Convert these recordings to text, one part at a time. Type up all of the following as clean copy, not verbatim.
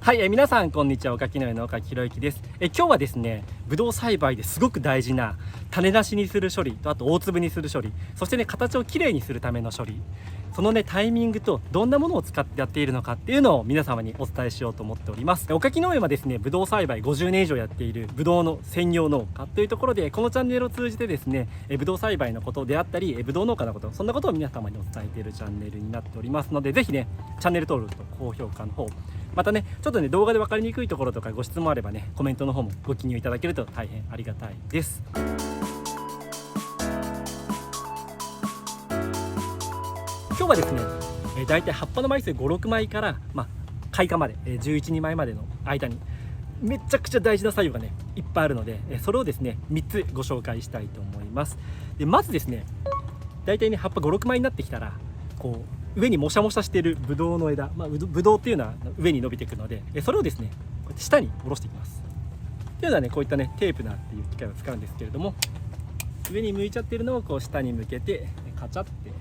はい、皆さんこんにちは。岡木の農家ひろゆきです。今日はですね、ブドウ栽培ですごく大事な種なしにする処理と、あと大粒にする処理、そしてね形をきれいにするための処理、そのねタイミングとどんなものを使ってやっているのかっていうのを皆様にお伝えしようと思っております。岡木農園はですね、ブドウ栽培50年以上やっているブドウの専業農家というところで、このチャンネルを通じてですね、ブドウ栽培のことであったり、ブドウ農家のこと、そんなことを皆様にお伝えているチャンネルになっておりますので、ぜひねチャンネル登録と高評価の方、またねちょっとね動画で分かりにくいところとかご質問あればねコメントの方もご記入いただけると大変ありがたいです。今日はですね、だいたい葉っぱの枚数5、6枚から、開花まで11、2枚までの間にめちゃくちゃ大事な作業がねいっぱいあるので、それをですね3つご紹介したいと思います。でまずですね、だいたいね葉っぱ5、6枚になってきたら、こう上にもしゃもしゃしているブドウの枝、ブドウっていうのは上に伸びていくので、それをですねこうやって下に下ろしていきます。っていうのはね、こういったねテープナーっていう機械を使うんですけれども、上に向いちゃってるのをこう下に向けてカチャって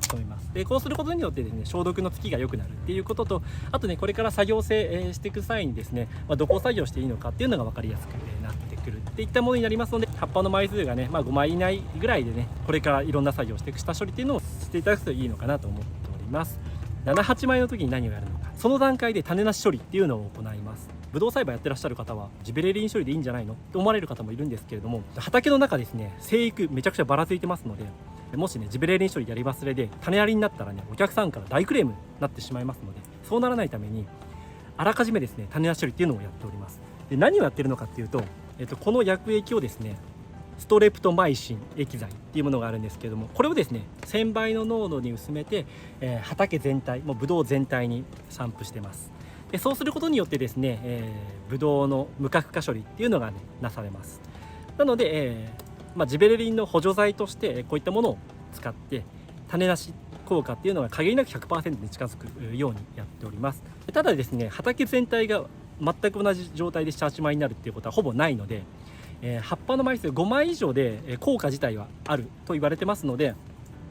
止めます。でこうすることによってですね、消毒のつきが良くなるっていうことと、あとねこれから作業性、していく際にですね、どこを作業していいのかっていうのが分かりやすく、なってくるっていったものになりますので、葉っぱの枚数がね、5枚以内ぐらいでね、これからいろんな作業をしていく下処理っていうのをしていただくといいのかなと思っております。7、8枚の時に何をやるのか、その段階で種なし処理っていうのを行います。ブドウ栽培やってらっしゃる方はジベレリン処理でいいんじゃないのって思われる方もいるんですけれども、畑の中ですね生育めちゃくちゃばらついてますので、もしねジベレリン処理やり忘れで種ありになったらね、お客さんから大クレームになってしまいますので、そうならないためにあらかじめですね種なし処理っていうのをやっております。で何をやってるのかっていうと、この薬液をですねストレプトマイシン液剤っていうものがあるんですけれども、これをですね1000倍の濃度に薄めて、畑全体、もうブドウ全体に散布してます。でそうすることによってですね、ブドウの無角化処理っていうのが、ね、なされます。なので、ジベレリンの補助剤としてこういったものを使って種なし効果っていうのが限りなく 100% に近づくようにやっております。ただですね、畑全体が全く同じ状態で7、8枚になるっていうことはほぼないので、葉っぱの枚数5枚以上で効果自体はあると言われてますので、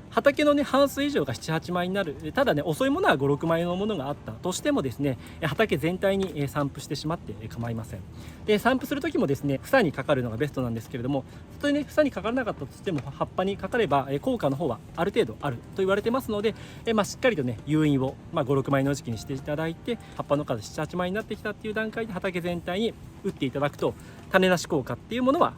畑のね半数以上が7、8枚になる。ただね遅いものは5、6枚のものがあったとしてもですね、畑全体に散布してしまって構いません。で散布する時もですね房にかかるのがベストなんですけれども、たとえね房にかからなかったとしても葉っぱにかかれば効果の方はある程度あると言われてますので、しっかりとね誘引を、5、6枚の時期にしていただいて、葉っぱの数7、8枚になってきたっていう段階で畑全体に打っていただくと、種なし効果っていうものは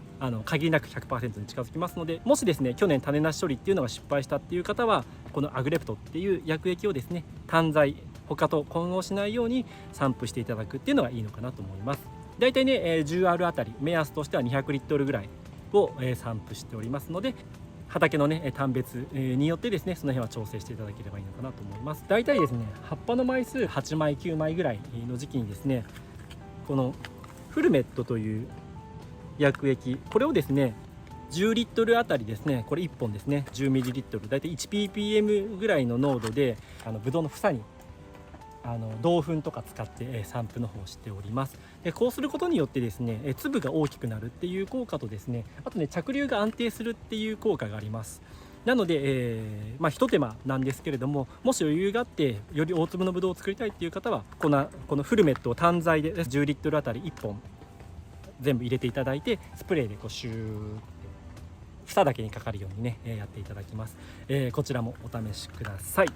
限りなく 100% に近づきますので、もしですね去年種なし処理っていうのが失敗したっていう方は、このアグレプトっていう薬液をですね単剤他と混合しないように散布していただくっていうのがいいのかなと思います。だいたいね 10R あたり目安としては200リットルぐらいを散布しておりますので、畑のね単別によってですねその辺は調整していただければいいのかなと思います。だいたいですね葉っぱの枚数8枚9枚ぐらいの時期にですね、このフルメットという薬液、これをですね10リットルあたりですね、これ1本ですね 10ml、 だいたい 1ppm ぐらいの濃度でブドウの房に銅粉とか使って散布の方をしております。でこうすることによってですね粒が大きくなるっていう効果とですね、あとね着流が安定するっていう効果があります。なので、一手間なんですけれども、もし余裕があってより大粒のブドウを作りたいっていう方は、このフルメットを単剤で10リットルあたり1本全部入れていただいて、スプレーでこうシューって房だけにかかるようにねやっていただきます。こちらもお試しください。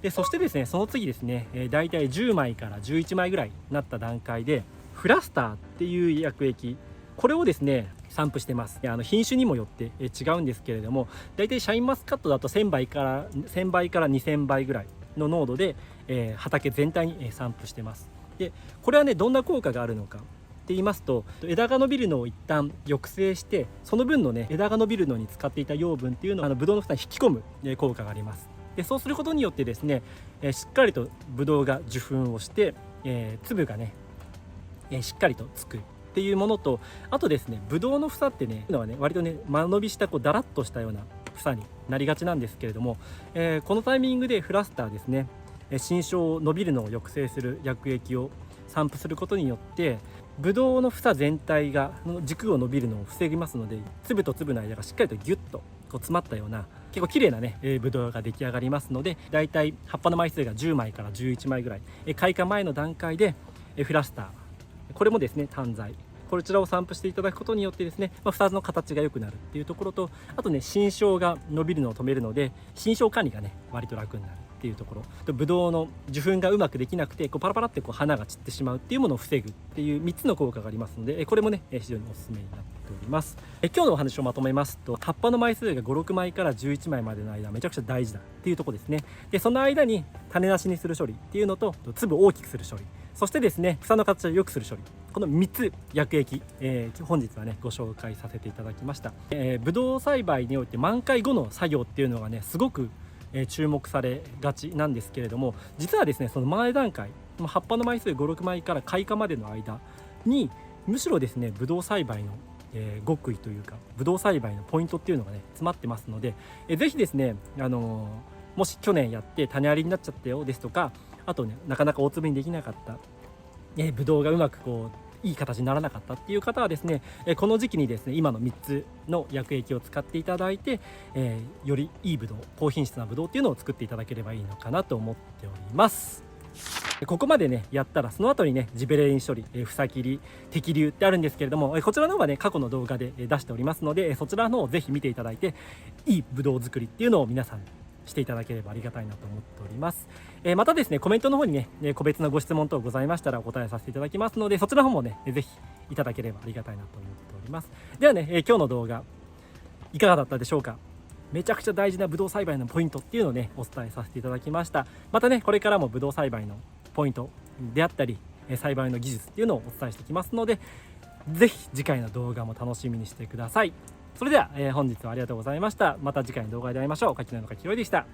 でそしてですねその次ですね、だいたい10枚から11枚ぐらいになった段階でフラスターっていう薬液、これをですね散布してます。品種にもよって違うんですけれども、だいたいシャインマスカットだと1000倍から2000倍ぐらいの濃度で、畑全体に散布してます。でこれはねどんな効果があるのかって言いますと、枝が伸びるのを一旦抑制して、その分のね枝が伸びるのに使っていた養分っていうのをブドウの房に引き込む効果があります。でそうすることによってですね、しっかりとブドウが受粉をして、粒がね、しっかりとつくっていうものと、あとですねブドウの房ってね割とね間延びしただらっとしたような房になりがちなんですけれども、このタイミングでフラスターですね、新梢伸びるのを抑制する薬液を散布することによって、ブドウの房全体が軸を伸びるのを防ぎますので、粒と粒の間がしっかりとギュッと詰まったような結構綺麗なねブドウが出来上がりますので、だいたい葉っぱの枚数が10枚から11枚ぐらい、開花前の段階でフラスター、これもですね単材、こちらを散布していただくことによってですね、房の形が良くなるっていうところと、あとね新梢が伸びるのを止めるので新梢管理がね割と楽になるっていうところと、ブドウの受粉がうまくできなくてパラパラって花が散ってしまうっていうものを防ぐっていう3つの効果がありますので、これもね非常におすすめになっております。今日のお話をまとめますと、葉っぱの枚数が5、6枚から11枚までの間めちゃくちゃ大事だっていうところですね。でその間に種なしにする処理っていうのと、粒を大きくする処理、そしてですね房の形を良くする処理、この3つ薬液、本日はねご紹介させていただきました。ブドウ栽培において満開後の作業っていうのがねすごく注目されがちなんですけれども、実はですねその前段階、葉っぱの枚数5、6枚から開花までの間にむしろですねブドウ栽培の極意というかブドウ栽培のポイントっていうのがね詰まってますので、ぜひですねもし去年やって種ありになっちゃったよですとか、あとねなかなか大粒にできなかった、ブドウがうまくいい形にならなかったっていう方はですね、この時期にですね今の3つの薬液を使っていただいて、よりいいブドウ、高品質なブドウっていうのを作っていただければいいのかなと思っております。ここまでねやったらその後にねジベレリン処理、房切り、摘粒ってあるんですけれども、こちらの方はね過去の動画で出しておりますので、そちらの方をぜひ見ていただいて、いいブドウ作りっていうのを皆さんしていただければありがたいなと思っております。またですねコメントの方にね個別のご質問等ございましたらお答えさせていただきますので、そちらの方もねぜひいただければありがたいなと思っております。ではね、今日の動画いかがだったでしょうか。めちゃくちゃ大事なブドウ栽培のポイントっていうのをねお伝えさせていただきました。またねこれからもブドウ栽培のポイントであったり栽培の技術っていうのをお伝えしていきますので、ぜひ次回の動画も楽しみにしてください。それでは、本日はありがとうございました。また次回の動画で会いましょう。柿野の柿広でした。